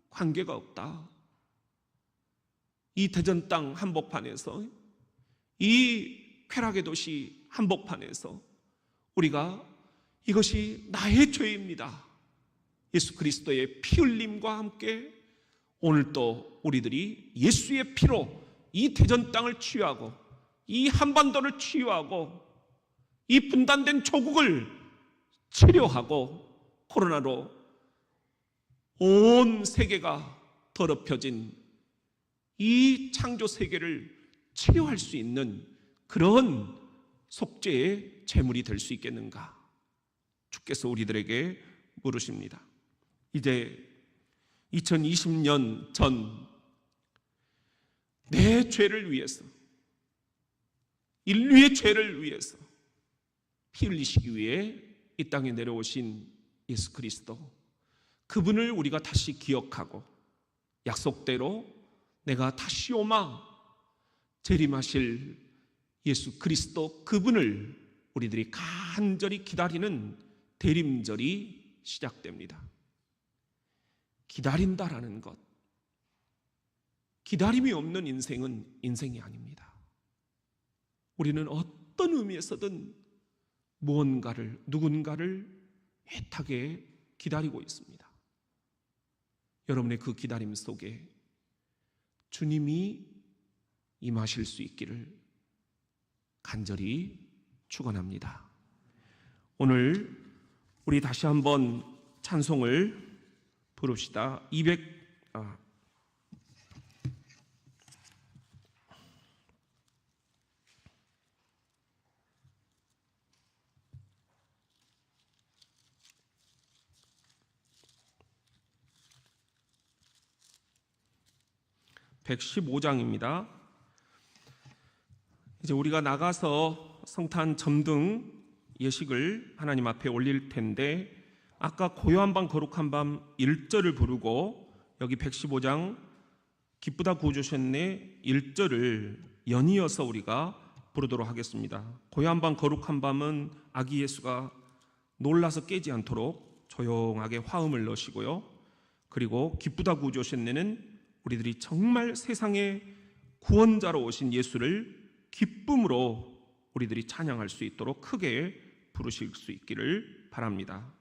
A: 관계가 없다. 이 대전 땅 한복판에서, 이 쾌락의 도시 한복판에서 우리가 이것이 나의 죄입니다, 예수 그리스도의 피 흘림과 함께 오늘 또 우리들이 예수의 피로 이 대전 땅을 치유하고 이 한반도를 치유하고 이 분단된 조국을 치료하고 코로나로 온 세계가 더럽혀진 이 창조 세계를 치료할 수 있는 그런 속죄의 제물이 될 수 있겠는가? 주께서 우리들에게 물으십니다. 이제 2020년 전 내 죄를 위해서, 인류의 죄를 위해서 피 흘리시기 위해 이 땅에 내려오신 예수 그리스도, 그분을 우리가 다시 기억하고 약속대로 내가 다시 오마 재림하실 예수 그리스도, 그분을 우리들이 간절히 기다리는 대림절이 시작됩니다. 기다린다라는 것, 기다림이 없는 인생은 인생이 아닙니다. 우리는 어떤 의미에서든 무언가를, 누군가를 애타게 기다리고 있습니다. 여러분의 그 기다림 속에 주님이 임하실 수 있기를 간절히 축원합니다. 오늘 우리 다시 한번 찬송을 부릅시다. 115장입니다. 이제 우리가 나가서 성탄 점등 예식을 하나님 앞에 올릴 텐데, 아까 고요한 밤 거룩한 밤 1절을 부르고 여기 115장 기쁘다 구주셨네 1절을 연이어서 우리가 부르도록 하겠습니다. 고요한 밤 거룩한 밤은 아기 예수가 놀라서 깨지 않도록 조용하게 화음을 넣으시고요. 그리고 기쁘다 구주셨네는 우리들이 정말 세상의 구원자로 오신 예수를 기쁨으로 우리들이 찬양할 수 있도록 크게 부르실 수 있기를 바랍니다.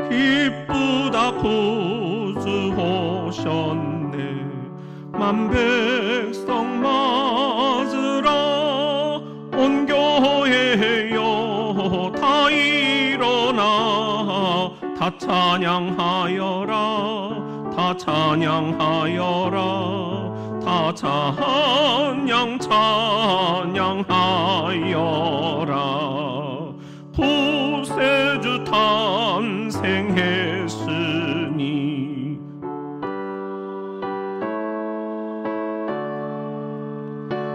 A: 기쁘다 구주 오셨네 만 백성 맞으라 온 교회여 다 일어나 다 찬양하여라 다 찬양하여라 다 찬양하여라 구세주 탄생했으니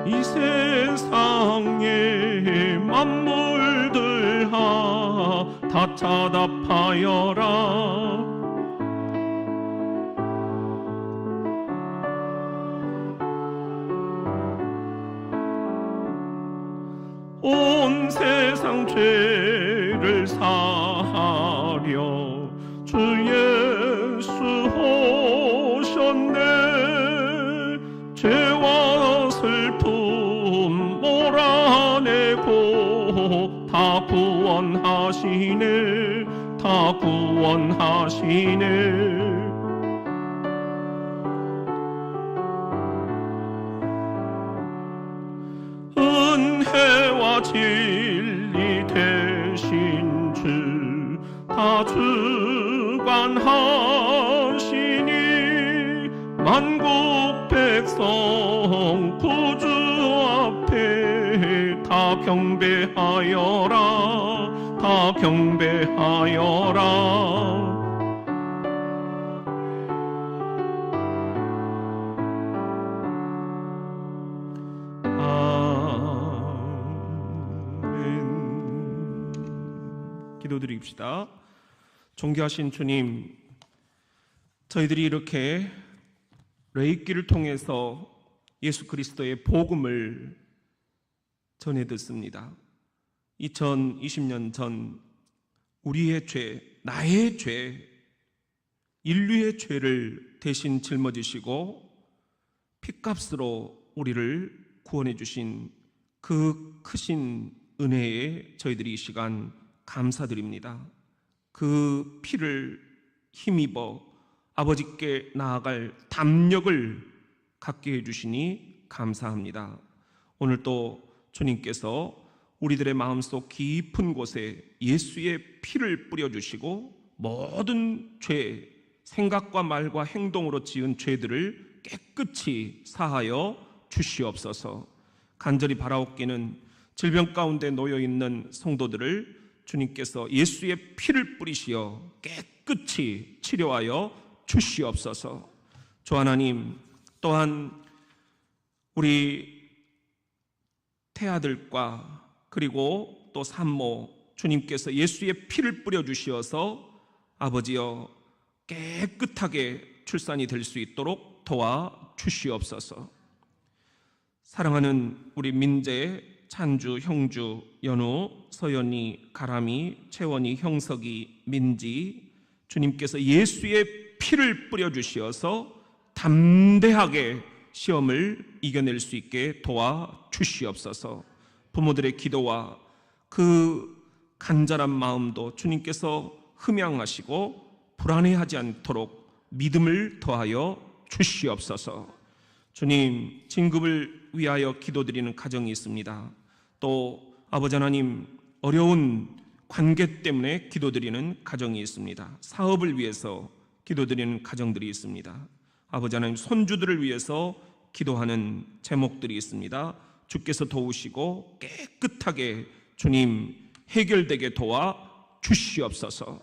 A: 이 세상의 만물들 다 차답하여라 온 세상 죄를 사하려 주 예수 오셨네 죄와 슬픔 몰아내고 구원하시네 다 구원하시네. 은혜와 진리 되신 주 다 주관하시니 만국 백성 구주 앞에 다 경배하여라 다 경배하여라. 기도드립시다. 존귀하신 주님, 저희들이 이렇게 레이기를 통해서 예수 그리스도의 복음을 전해 듣습니다. 2020년 전 우리의 죄, 나의 죄, 인류의 죄를 대신 짊어지시고 핏값으로 우리를 구원해 주신 그 크신 은혜에 저희들이 이 시간 감사드립니다. 그 피를 힘입어 아버지께 나아갈 담력을 갖게 해주시니 감사합니다. 오늘 또 주님께서 우리들의 마음속 깊은 곳에 예수의 피를 뿌려주시고 모든 죄, 생각과 말과 행동으로 지은 죄들을 깨끗이 사하여 주시옵소서. 간절히 바라옵기는 질병 가운데 놓여있는 성도들을 주님께서 예수의 피를 뿌리시어 깨끗이 치료하여 주시옵소서. 주 하나님, 또한 우리 태아들과 그리고 또 산모 주님께서 예수의 피를 뿌려주시어서 아버지여 깨끗하게 출산이 될 수 있도록 도와주시옵소서. 사랑하는 우리 민재, 찬주, 형주, 연우, 서연이, 가람이, 채원이, 형석이, 민지 주님께서 예수의 피를 뿌려주시어서 담대하게 시험을 이겨낼 수 있게 도와주시옵소서. 부모들의 기도와 그 간절한 마음도 주님께서 흠양하시고 불안해하지 않도록 믿음을 더하여 주시옵소서. 주님, 진급을 위하여 기도드리는 가정이 있습니다. 또 아버지 하나님, 어려운 관계 때문에 기도드리는 가정이 있습니다. 사업을 위해서 기도드리는 가정들이 있습니다. 아버지 하나님, 손주들을 위해서 기도하는 제목들이 있습니다. 주께서 도우시고 깨끗하게 주님 해결되게 도와 주시옵소서.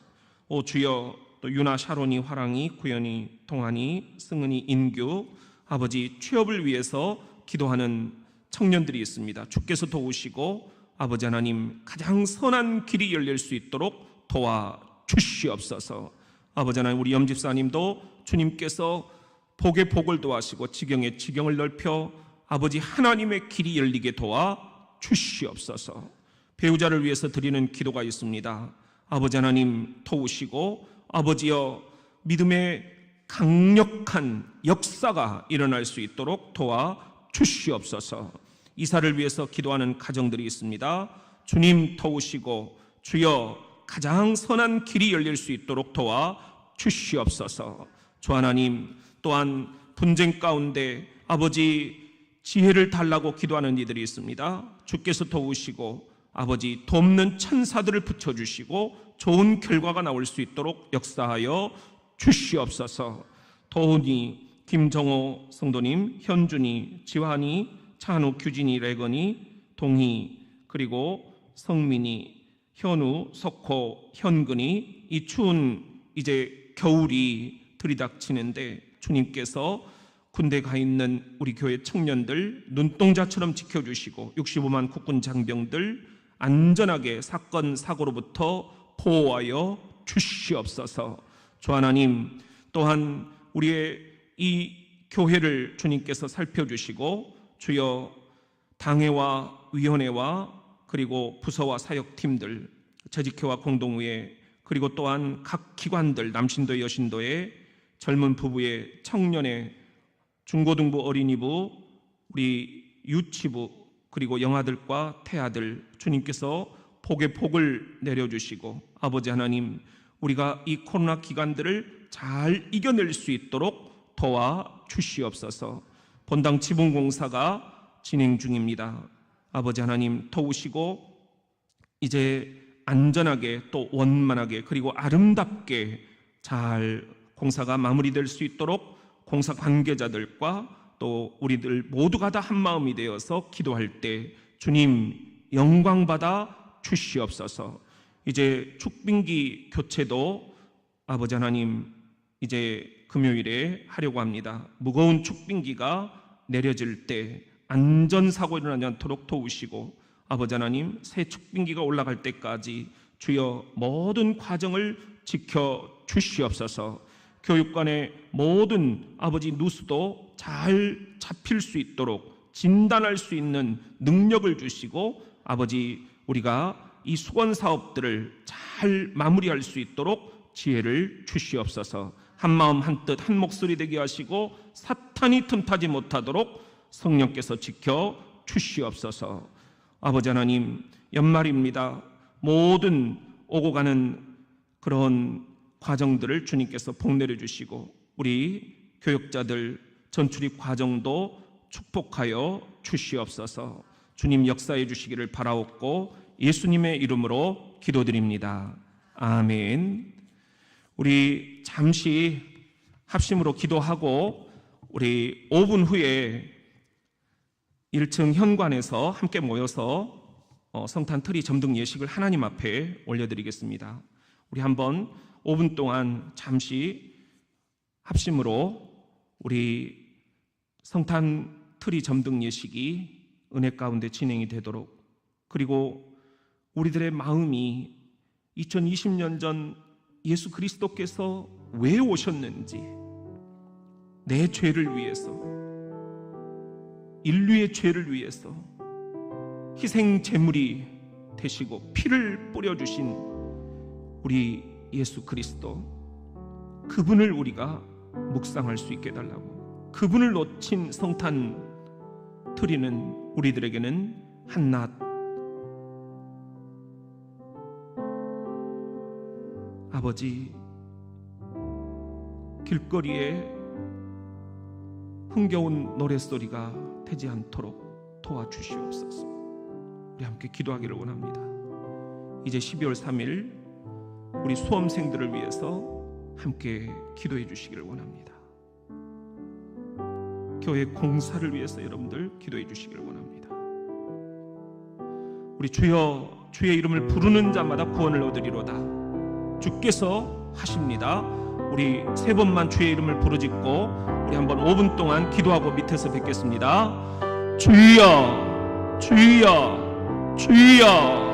A: 오 주여, 또 유나, 샤론이, 화랑이, 구현이, 동환이, 승은이, 인규 아버지 취업을 위해서 기도하는 청년들이 있습니다. 주께서 도우시고 아버지 하나님 가장 선한 길이 열릴 수 있도록 도와 주시옵소서. 아버지 하나님, 우리 염집사님도 주님께서 복의 복을 도하시고 지경의 지경을 넓혀 아버지 하나님의 길이 열리게 도와 주시옵소서. 배우자를 위해서 드리는 기도가 있습니다. 아버지 하나님 도우시고 아버지여 믿음의 강력한 역사가 일어날 수 있도록 도와 주시옵소서. 이사를 위해서 기도하는 가정들이 있습니다. 주님 도우시고 주여 가장 선한 길이 열릴 수 있도록 도와 주시옵소서. 주 하나님, 또한 분쟁 가운데 아버지 지혜를 달라고 기도하는 이들이 있습니다. 주께서 도우시고 아버지 돕는 천사들을 붙여주시고 좋은 결과가 나올 수 있도록 역사하여 주시옵소서. 도훈이, 김정호 성도님, 현준이, 지환이, 찬우, 규진이, 레건이, 동희, 그리고 성민이, 현우, 석호, 현근이, 이 추운 이제 겨울이 들이닥치는데 주님께서 군대 가 있는 우리 교회 청년들 눈동자처럼 지켜주시고 65만 국군 장병들 안전하게 사건 사고로부터 보호하여 주시옵소서. 주 하나님, 또한 우리의 이 교회를 주님께서 살펴주시고 주여 당회와 위원회와 그리고 부서와 사역팀들, 재직회와 공동회, 그리고 또한 각 기관들, 남신도 여신도의 젊은 부부의 청년의 중고등부 어린이부, 우리 유치부, 그리고 영아들과 태아들 주님께서 복의 복을 내려주시고 아버지 하나님, 우리가 이 코로나 기간들을 잘 이겨낼 수 있도록 도와주시옵소서. 본당 지붕공사가 진행 중입니다. 아버지 하나님 도우시고 이제 안전하게 또 원만하게 그리고 아름답게 잘 공사가 마무리될 수 있도록 공사 관계자들과 또 우리들 모두가 다 한마음이 되어서 기도할 때 주님 영광받아 주시옵소서. 이제 축빙기 교체도 아버지 하나님 이제 금요일에 하려고 합니다. 무거운 축빙기가 내려질 때 안전사고 일어나지 않도록 도우시고 아버지 하나님 새 축빙기가 올라갈 때까지 주여 모든 과정을 지켜 주시옵소서. 교육관의 모든 아버지 누수도 잘 잡힐 수 있도록 진단할 수 있는 능력을 주시고 아버지 우리가 이 수건 사업들을 잘 마무리할 수 있도록 지혜를 주시옵소서. 한마음 한뜻 한 목소리 되게 하시고 사탄이 틈타지 못하도록 성령께서 지켜 주시옵소서. 아버지 하나님, 연말입니다. 모든 오고 가는 그런 과정들을 주님께서 복 내려주시고 우리 교역자들 전출입 과정도 축복하여 주시옵소서. 주님 역사해 주시기를 바라옵고 예수님의 이름으로 기도드립니다. 아멘. 우리 잠시 합심으로 기도하고 우리 5분 후에 1층 현관에서 함께 모여서 성탄 트리 점등 예식을 하나님 앞에 올려드리겠습니다. 우리 한번 5분 동안 잠시 합심으로 우리 성탄 트리 점등 예식이 은혜 가운데 진행이 되도록, 그리고 우리들의 마음이 2020년 전 예수 그리스도께서 왜 오셨는지, 내 죄를 위해서, 인류의 죄를 위해서 희생 제물이 되시고 피를 뿌려주신 우리 예수 그리스도, 그분을 우리가 묵상할 수 있게 해달라고. 그분을 놓친 성탄 트리는 우리들에게는 한낱 아버지 길거리에 흥겨운 노랫소리가 되지 않도록 도와주시옵소서. 우리 함께 기도하기를 원합니다. 이제 12월 3일 우리 수험생들을 위해서 함께 기도해 주시기를 원합니다. 교회 공사를 위해서 여러분들 기도해 주시기를 원합니다. 우리 주여, 주의 이름을 부르는 자마다 구원을 얻으리로다 주께서 하십니다. 우리 세 번만 주의 이름을 부르짖고 우리 한번 5분 동안 기도하고 밑에서 뵙겠습니다. 주여, 주여, 주여.